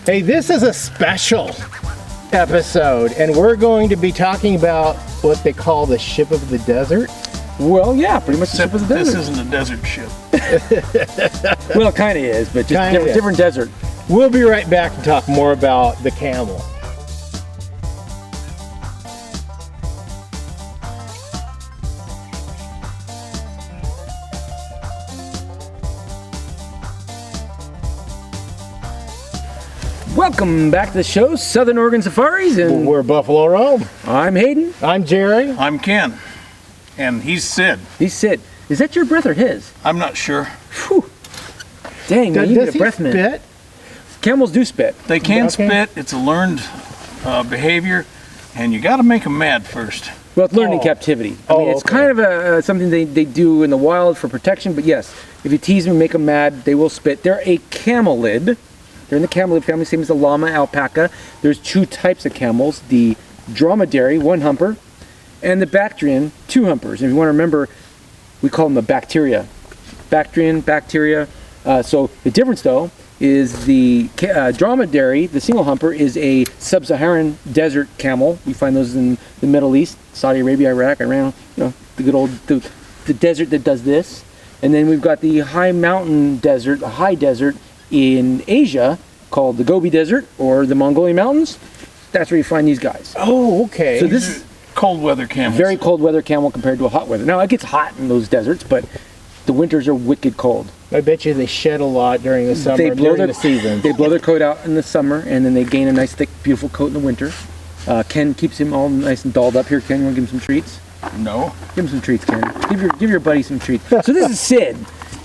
Hey, this is a special episode, and we're going to be talking about what they call the ship of the desert. Well, yeah, pretty much the ship of the desert. This isn't a desert ship. Well, it kind of is, but just different desert. We'll be right back to talk more about the camel. Welcome back to the show, Southern Oregon Safaris, and We're Buffalo Rome. I'm Hayden. I'm Jerry. I'm Ken. And he's Sid. He's Sid. Is that your breath or his? I'm not sure. Whew. Dang, man, you need Does a breath mint. spit? Camels do spit. They can Okay. spit. It's a learned behavior, and you got to make them mad first. Well, it's learned in Oh. captivity. Oh, It's okay. kind of something they do in the wild for protection, but yes, if you tease them and make them mad, they will spit. They're a camelid. They're in the camelid family, same as the llama, alpaca. There's two types of camels, the dromedary, one humper, and the Bactrian, two humpers. And if you want to remember, we call them the bacteria. Bactrian, bacteria. So the difference, though, is the dromedary, the single humper, is a sub-Saharan desert camel. We find those in the Middle East, Saudi Arabia, Iraq, Iran, the good old, the desert that does this. And then we've got the high mountain desert, the high desert in Asia, called the Gobi Desert or the Mongolian Mountains. That's where you find these guys. Oh, okay. So this is Cold weather camels. very cold weather camel compared to a hot weather. Now it gets hot in those deserts, but the winters are wicked cold. I bet you they shed a lot during the summer, during the season. They blow their coat out in the summer, and then they gain a nice, thick, beautiful coat in the winter. Ken keeps him all nice and dolled up here. Ken, you want to give him some treats? No. Give him some treats, Ken. Give your buddy some treats. So this is Sid.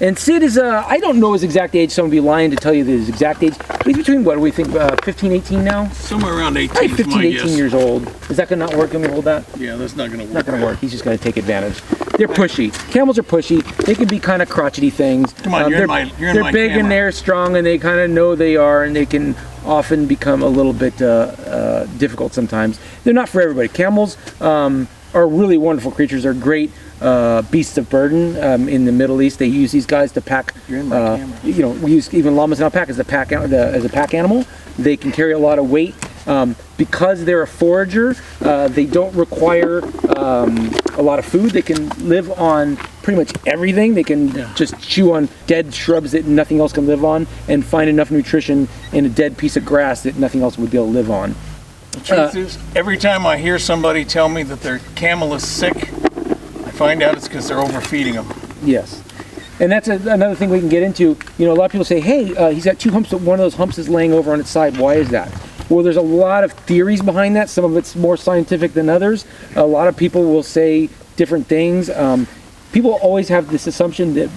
And Sid is, I don't know his exact age, so I'm going to be lying to tell you his exact age. But he's between, what do we think, 15, 18 now? Somewhere around 18 Probably is 15, my 18 guess. years old. Is that going to not work? Can we hold that? Yeah, that's not going to work. Not going to work. He's just going to take advantage. They're pushy. Camels are pushy. They can be kind of crotchety things. Come on, they're my big camera. and they're strong, and they kind of know they are, and they can often become a little bit difficult sometimes. They're not for everybody. Camels are really wonderful creatures. They're great beasts of burden. In the Middle East, they use these guys to pack. You're in my camera. We use even llamas and alpacas as a pack animal. They can carry a lot of weight. Because they're a forager, they don't require a lot of food. They can live on pretty much everything. They can just chew on dead shrubs that nothing else can live on, and find enough nutrition in a dead piece of grass that nothing else would be able to live on. The truth is, every time I hear somebody tell me that their camel is sick, I find out it's because they're overfeeding them. Yes. And that's another thing we can get into. A lot of people say, hey, he's got two humps, but one of those humps is laying over on its side. Why is that? Well, there's a lot of theories behind that. Some of it's more scientific than others. A lot of people will say different things. People always have this assumption that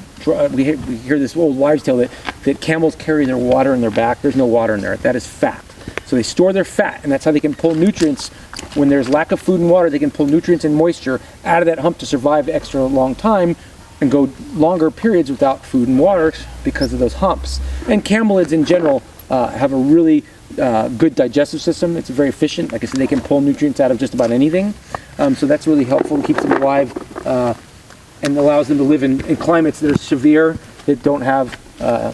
we hear this old wives' tale that camels carry their water in their back. There's no water in there. That is fat. So they store their fat, and that's how they can pull nutrients. When there's lack of food and water, they can pull nutrients and moisture out of that hump to survive an extra long time and go longer periods without food and water because of those humps. And camelids in general have a really good digestive system. It's very efficient. Like I said, they can pull nutrients out of just about anything. So that's really helpful. It keeps them alive and allows them to live in climates that are severe, that don't have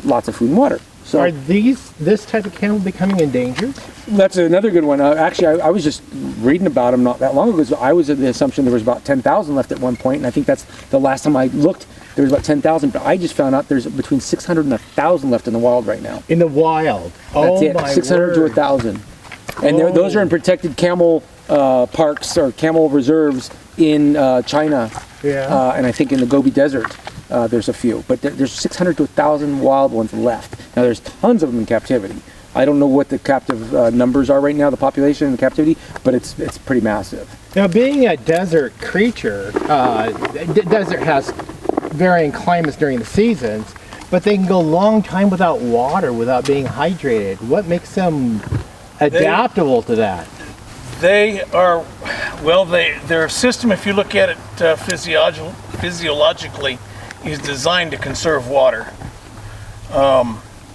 lots of food and water. So Are this type of camel becoming endangered? that's another good one. Actually, I was just reading about them not that long ago. So I was of the assumption there was about 10,000 left at one point, and I think that's the last time I looked. There was about 10,000, but I just found out there's between 600 and 1,000 left in the wild right now. In the wild? That's it, My 600 to word. 1,000. And those are in protected camel parks or camel reserves in China. Yeah. And I think in the Gobi Desert there's a few. But there's 600 to 1,000 wild ones left. Now there's tons of them in captivity. I don't know what the captive numbers are right now, the population in captivity, but it's pretty massive. Now, being a desert creature, the desert has varying climates during the seasons, but they can go a long time without water, without being hydrated. What makes them adaptable to that? They are, well, their system, if you look at it physiologically, is designed to conserve water.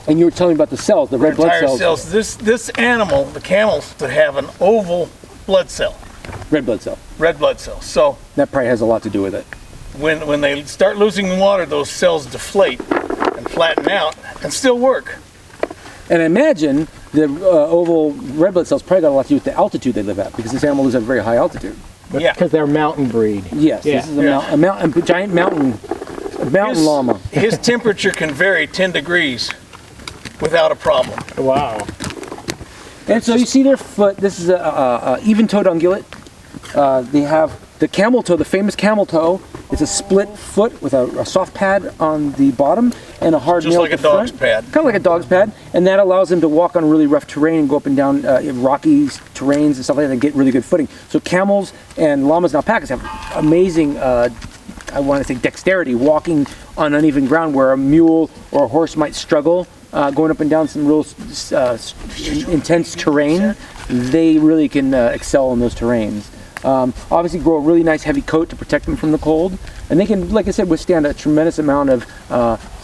And you were telling me about the cells, the red blood Entire cells. This animal, the camels, that have an oval blood cell, Red blood cell. red blood cell. So That probably has a lot to do with it. when they start losing water, those cells deflate and flatten out and still work. And I imagine the oval red blood cells probably got a lot to do with the altitude they live at, because this animal lives at a very high altitude. Yeah. Because they're mountain breed. Yes, Yeah. this is a giant mountain llama. His temperature can vary 10 degrees without a problem. Wow. And so you see their foot. This is a even-toed ungulate. They have the camel toe, the famous camel toe. It's a split foot with a soft pad on the bottom and a hard Just nail like at a the front. dog's pad. Kind of like a dog's pad, and that allows them to walk on really rough terrain and go up and down rocky terrains and stuff like that and get really good footing. So camels and llamas and alpacas have amazing, I want to say, dexterity walking on uneven ground where a mule or a horse might struggle going up and down some real intense terrain. They really can excel in those terrains. Obviously grow a really nice heavy coat to protect them from the cold, and they can, like I said, withstand a tremendous amount of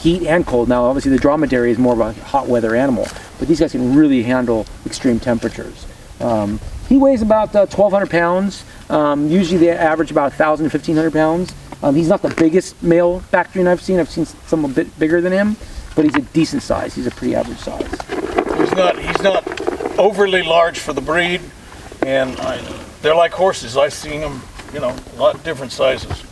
heat and cold. Now obviously the dromedary is more of a hot weather animal, but these guys can really handle extreme temperatures. He weighs about 1,200 pounds. Usually they average about 1,000 to 1,500 pounds. He's not the biggest male Bactrian I've seen. I've seen some a bit bigger than him, but he's a decent size. He's a pretty average size. He's not overly large for the breed, and they're like horses. I've seen them, a lot of different sizes.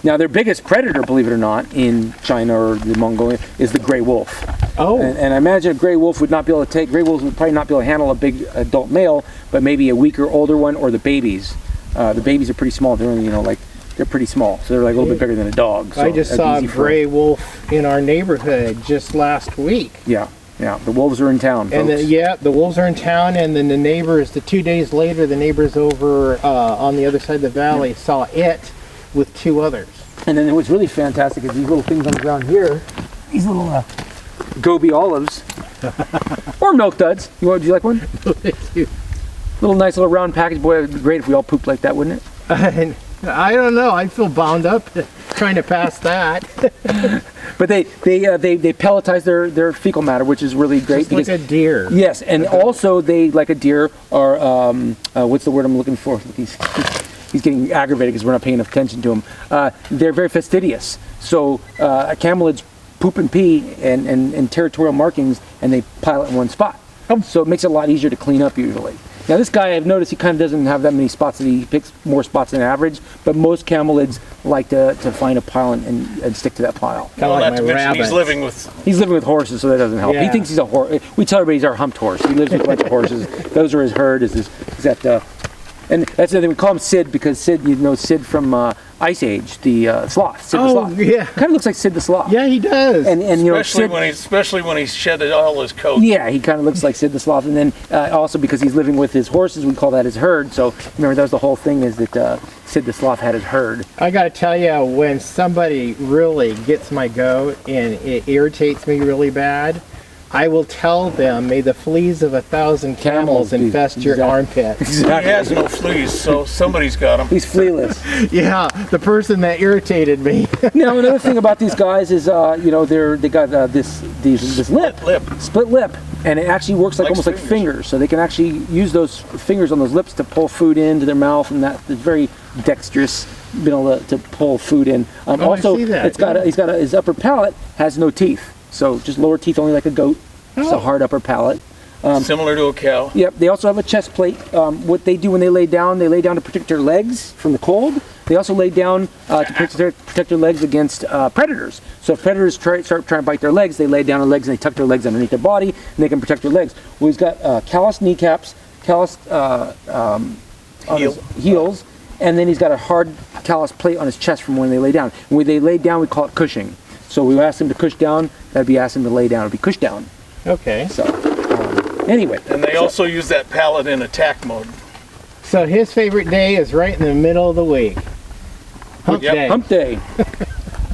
Now their biggest predator, believe it or not, in China or the Mongolia is the gray wolf. Oh. And I imagine a gray wolf would not be able to gray wolves would probably not be able to handle a big adult male, but maybe a weaker, older one, or the babies. The babies are pretty small. They're only, they're pretty small, so they're like a little bit bigger than a dog. So I just saw a gray wolf in our neighborhood just last week. Yeah, the wolves are in town, And folks. the wolves are in town, and then the neighbors, 2 days later, the neighbors over on the other side of the valley saw it with 2 others. And then what's really fantastic is these little things on the ground here, these little goby olives, or milk duds. Do you like one? Little nice little round package. Boy, it'd be great if we all pooped like that, wouldn't it? I don't know. I feel bound up trying to pass that. But they pelletize their fecal matter, which is really great. Just like a deer. Yes, and also they, like a deer, are what's the word I'm looking for? He's getting aggravated because we're not paying enough attention to him. They're very fastidious. So camelids poop and pee and territorial markings, and they pile it in one spot. So it makes it a lot easier to clean up usually. Now this guy, I've noticed he kind of doesn't have that many spots. That he picks more spots than average, but most camelids like to find a pile and stick to that pile. Kind of like not my to mention rabbits. He's living with horses, so that doesn't help. Yeah. He thinks he's a horse. We tell everybody he's our humped horse. He lives with a bunch of horses. Those are his herd. And that's the thing, we call him Sid because Sid, Sid from Ice Age, the sloth. Sid the sloth. Yeah. Kind of looks like Sid the sloth. Yeah, he does. And Sid, especially when he's shedded all his coat. yeah, he kind of looks like Sid the sloth. And then also because he's living with his horses, we call that his herd. So remember, that was the whole thing, is that Sid the sloth had his herd. I got to tell you, when somebody really gets my goat and it irritates me really bad, I will tell them, may the fleas of 1,000 camels infest your armpit. Exactly. He has no fleas, so somebody's got them. He's flealess. Yeah, the person that irritated me. Now another thing about these guys is, they got this split lip, and it actually works like almost like fingers. So they can actually use those fingers on those lips to pull food into their mouth, and that is very dexterous, being able to pull food in. Also, I see that. His upper palate has no teeth, so just lower teeth, only like a goat. It's a hard upper palate. Similar to a cow. Yep, they also have a chest plate. What they do when they lay down to protect their legs from the cold. They also lay down to protect their legs against predators. So if predators start trying to bite their legs, they lay down their legs and they tuck their legs underneath their body, and they can protect their legs. Well, he's got calloused kneecaps, calloused on his heels, and then he's got a hard callus plate on his chest from when they lay down. When they lay down, we call it cushing. So we ask him to cush down, that'd be ask him to lay down, it'd be cush down. Okay. So, anyway. And they also use that palate in attack mode. So his favorite day is right in the middle of the week. Hump day. Hump day.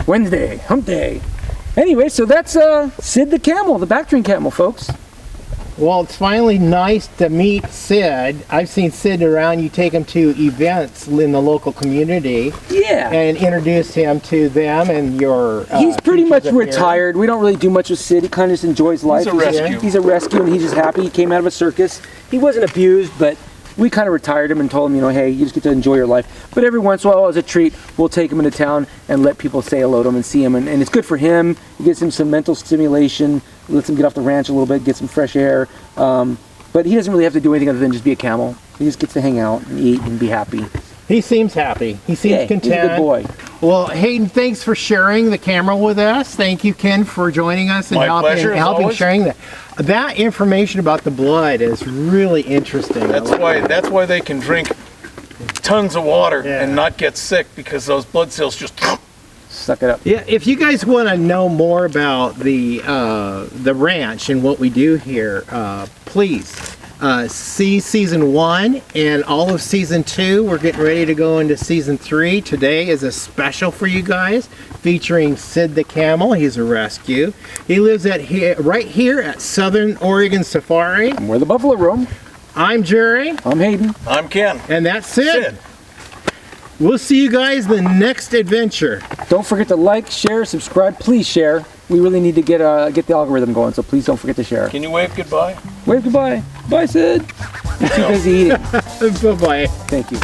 Wednesday, hump day. Anyway, so that's Sid the Camel, the Bactrian camel, folks. Well, it's finally nice to meet Sid. I've seen Sid around. You take him to events in the local community. Yeah. And introduce him to them and your he's pretty much features of retired. We don't really do much with Sid. He kind of just enjoys life. He's a rescue. He's a rescue, and he's just happy. He came out of a circus. He wasn't abused, but we kind of retired him and told him, hey, you just get to enjoy your life. But every once in a while, as a treat, we'll take him into town and let people say hello to him and see him. And it's good for him. It gives him some mental stimulation, lets him get off the ranch a little bit, get some fresh air. But he doesn't really have to do anything other than just be a camel. He just gets to hang out and eat and be happy. He seems happy. He seems content. He's a good boy. Well, Hayden, thanks for sharing the camera with us. Thank you, Ken, for joining us and My pleasure, as helping always. sharing that. That information about the blood is really interesting. That's why they can drink tons of water Yeah. and not get sick, because those blood cells just Suck it up. Yeah, if you guys want to know more about the ranch and what we do here, please see season 1 and all of season 2. We're getting ready to go into season 3. Today is a special for you guys, featuring Sid the Camel. He's a rescue. He lives right here at Southern Oregon Safari. We're the buffalo roam. I'm Jerry, I'm Hayden. I'm Ken. and that's Sid. Sid. We'll see you guys the next adventure. Don't forget to like, share, subscribe. Please share. We really need to get the algorithm going, so please don't forget to share. Can you wave goodbye? Wave goodbye. Bye, Sid. You're too busy eating. Bye-bye. Thank you.